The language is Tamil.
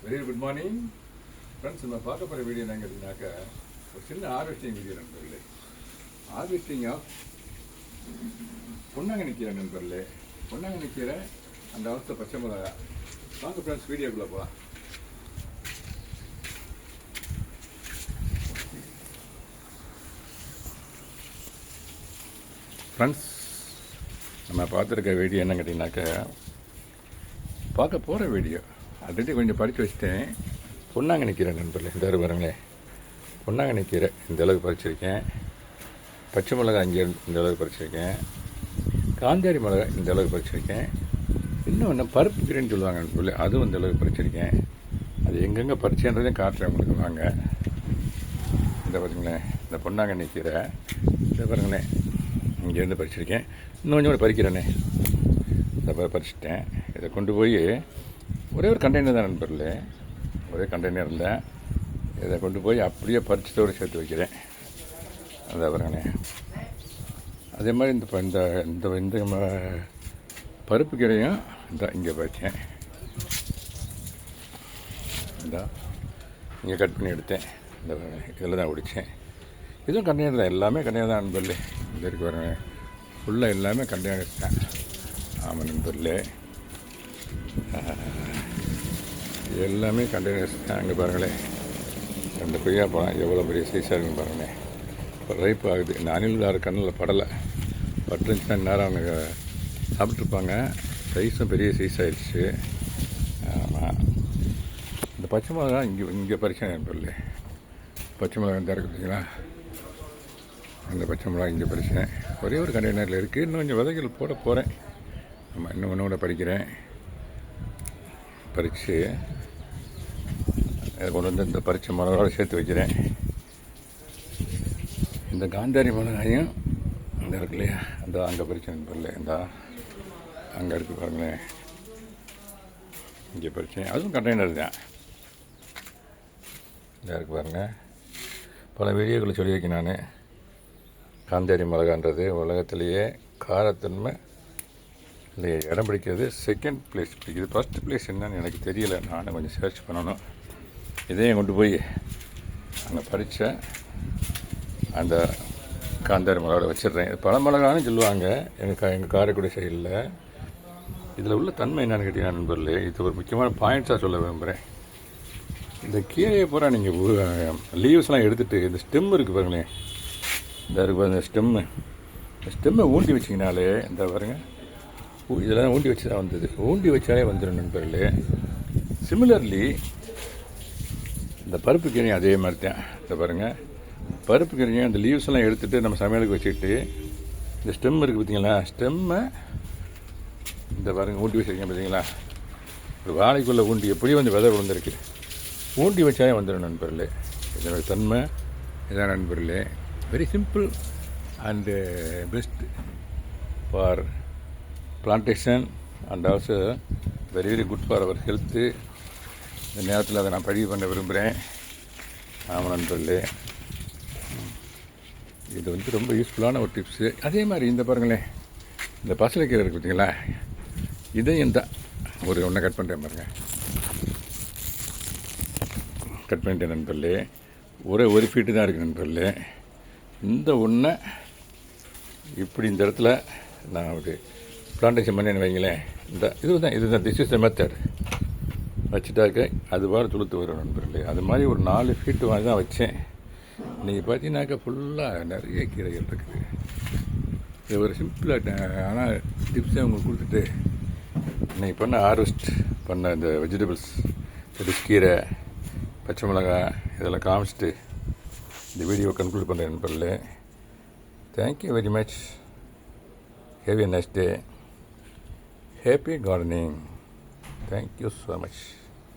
Very good morning friends. நம்ம பார்க்க போகிற வீடியோ என்னன்னு கேட்டிங்கனாக்கா ஒரு சின்ன ஹார்வெஸ்டிங் வீடியோ நண்பர்களே. ஹார்வெஸ்டிங் ஆஃப் பொன்னாங்கண்ணி கீரை நண்பர்களே. பொன்னாங்கண்ணி கீரை அந்த அவஸ்தை பச்சை மிளகா. வாங்க ஃப்ரெண்ட்ஸ் வீடியோக்குள்ளே போகலாம். ஃப்ரெண்ட்ஸ், நம்ம பார்த்துருக்க வீடியோ என்ன கேட்டிங்கனாக்கா பார்க்க போகிற வீடியோ ஆல்ரெடி கொஞ்சம் படித்து வச்சுட்டேன். பொன்னாங்கண்ணி கீரை நண்பர்களே, இந்த பாருங்களேன். பொன்னாங்கண்ணி கீரை இந்த அளவுக்கு பறிச்சிருக்கேன். பச்சை மிளகா இங்கே இந்த அளவுக்கு பறிச்சிருக்கேன். காந்தாரி மிளகா இந்த அளவுக்கு பறிச்சிருக்கேன். இன்னொன்று பருப்பு கீரைன்னு சொல்லுவாங்க நண்பர்களே, அதுவும் இந்த அளவுக்கு பறிச்சிருக்கேன். அது எங்கெங்கே பறிச்சேன்றதையும் காட்டுறேன் உங்களுக்கு. வாங்க இந்த பாருங்களேன், இந்த பொன்னாங்கண்ணி கீரை இந்த பாருங்களேன், இங்கேருந்து பறிச்சிருக்கேன். இன்னும் கொஞ்சம் கூட பறிக்கிறேனே, இந்த பறிச்சிட்டேன். இதை கொண்டு போய் ஒரே ஒரு கண்டெய்னர் தான் நண்பர்களே, ஒரே கண்டெய்னர் இல்லை. இதை கொண்டு போய் அப்படியே பறிச்சதோடு சேர்த்து வைக்கிறேன். அதை பாருங்கண்ணே. அதே மாதிரி இந்த இந்த இந்த பருப்பு கீரையும் இந்த இங்கே பறித்தேன். இந்த இங்கே கட் பண்ணி எடுத்தேன். இந்த இதில் தான் பிடிச்சேன். இதுவும் கண்டெய்னர் தான், எல்லாமே கண்டெய்னர் தான் நண்பர்களே. இந்த இருக்கு பாருங்க, ஃபுல்லாக எல்லாமே கண்டெய்னர் தான். ஆமாம் நண்பர்களே, எல்லாமே கண்டெய்னர்ஸ் தான். அங்கே பாருங்களேன், ரெண்டு கொய்யா பழம் எவ்வளோ பெரிய சைஸாக இருக்குன்னு பாருங்களேன். இப்போ ரைப் ஆகுது. இந்த அணிலாறு கண்ணில் படலை, பட்டுருந்துச்சுன்னா நேரம் அவங்க சாப்பிட்ருப்பாங்க. சைஸும் பெரிய சைஸ் ஆகிடுச்சு. ஆமாம், இந்த பச்சை மிளகா இங்கே பறிச்சேன் நண்பர்களே. பச்சை மிளகா தான் இருக்குது பார்த்தீங்களா, அந்த பச்சை மிளகா இங்கே பறிச்சேன். ஒரே ஒரு கண்டெய்னரில் இருக்குது. இன்னும் கொஞ்சம் விதைகள் போட போகிறேன். ஆமாம், இன்னும் ஒன்று கூட பறிக்கிறேன். பறித்து அதை கொண்டு வந்து இந்த பறித்த மிளகாவோட சேர்த்து வைக்கிறேன். இந்த காந்தாரி மிளகாயும் இந்த இருக்கு இல்லையா, அந்த அங்கே பறிச்சேன் நண்பர்களே. இந்த அங்கே இருக்குது பாருங்களேன், இங்கே பறித்தேன். அதுவும் கண்டெய்னர் தான். இதாக இருக்குது பாருங்கள். பல வீடியோக்களை சொல்லியிருக்கேன் நான். காந்தாரி மிளகான்றது உலகத்திலேயே காரத்தன்மை இல்லை இடம் பிடிக்கிறது செகண்ட் பிளேஸ் பிடிக்குது. ஃபஸ்ட்டு பிளேஸ் என்னன்னு எனக்கு தெரியலை. நானும் கொஞ்சம் சர்ச் பண்ணணும். இதையும் கொண்டு போய் அங்கே பறித்த அந்த காந்தாரி மிளகாவோட வச்சிடுறேன். இது பழ மிளகான்னு சொல்லுவாங்க எங்கள் காரைக்குடி சைடில். இதில் உள்ள தன்மை என்னென்னு கேட்டீங்கன்னா நண்பர்களே, இது ஒரு முக்கியமான பாயிண்ட்ஸாக சொல்ல விரும்புகிறேன். இந்த கீரையை பூரா நீங்கள் லீவ்ஸ்லாம் எடுத்துகிட்டு இந்த ஸ்டெம் இருக்குது பாருங்களேன், இந்த இருக்கு இந்த ஸ்டெம்மை ஊண்டி வச்சிங்கனாலே இந்த பாருங்கள், இதெல்லாம் ஊண்டி வச்சு தான் வந்தது. ஊண்டி வச்சாலே வந்துடும் நண்பர்களே. சிமிலர்லி இந்த பருப்பு கீரையும் அதே மாதிரி தான். இந்த பாருங்கள், பருப்பு கீரையும் இந்த லீவ்ஸ் எல்லாம் எடுத்துகிட்டு நம்ம சமையலுக்கு வச்சுக்கிட்டு இந்த ஸ்டெம் இருக்குது பார்த்தீங்களா, ஸ்டெம்மை இந்த பாருங்கள் ஊண்டி வச்சுருக்கீங்க பார்த்தீங்களா. ஒரு வாழைக்குள்ளே ஊண்டி எப்படியும் வந்து விதை விழுந்திருக்கு. ஊண்டி வச்சாலே வந்துடும் நண்பர்களே. இதோட தன்மை இதான் நண்பர்களே. Very simple and best for plantation and also very very good for our health. இந்த நேரத்தில் அதை நான் பதிவு பண்ண விரும்புகிறேன். ஆமாம் நண்பர்களே, இது வந்து ரொம்ப யூஸ்ஃபுல்லான ஒரு டிப்ஸு. அதே மாதிரி இந்த பாருங்களேன், இந்த பசலைக்கீரை இருக்குது பார்த்தீங்களா, இதையும் தான் ஒன்றை கட் பண்ணுறேன் பாருங்கள். கட் பண்ணிட்டேன் நண்பர்களே. ஒரு ஃபீட்டு தான் இருக்குது நண்பர்களே. இந்த ஒன்றை இப்படி இந்த இடத்துல நான் ஒரு பிளான்டேஷன் பண்ணேன்னு வைங்களேன். இதுதான் திஸ் இஸ் த மெத்தட். வச்சுட்டாக்க அது பாரு துளுத்து வரும் நண்பர்களே. அது மாதிரி ஒரு 4 ஃபீட்டு வாங்கி தான் வச்சேன். இன்றைக்கி பார்த்தீங்கன்னாக்கா ஃபுல்லாக நிறைய கீரைகள் இருக்குது. இது ஒரு சிம்பிளாக ஆனால் டிப்ஸை உங்களுக்கு கொடுத்துட்டு இன்றைக்கி பண்ண ஹார்வெஸ்ட் பண்ண இந்த வெஜிடபிள்ஸ், கீரை, பச்சை மிளகா இதெல்லாம் காமிச்சிட்டு இந்த வீடியோ கன்க்ளூட் பண்ணுறேன் நண்பர்களே. Thank you very much. Have a nice day. Happy gardening. Thank you so much.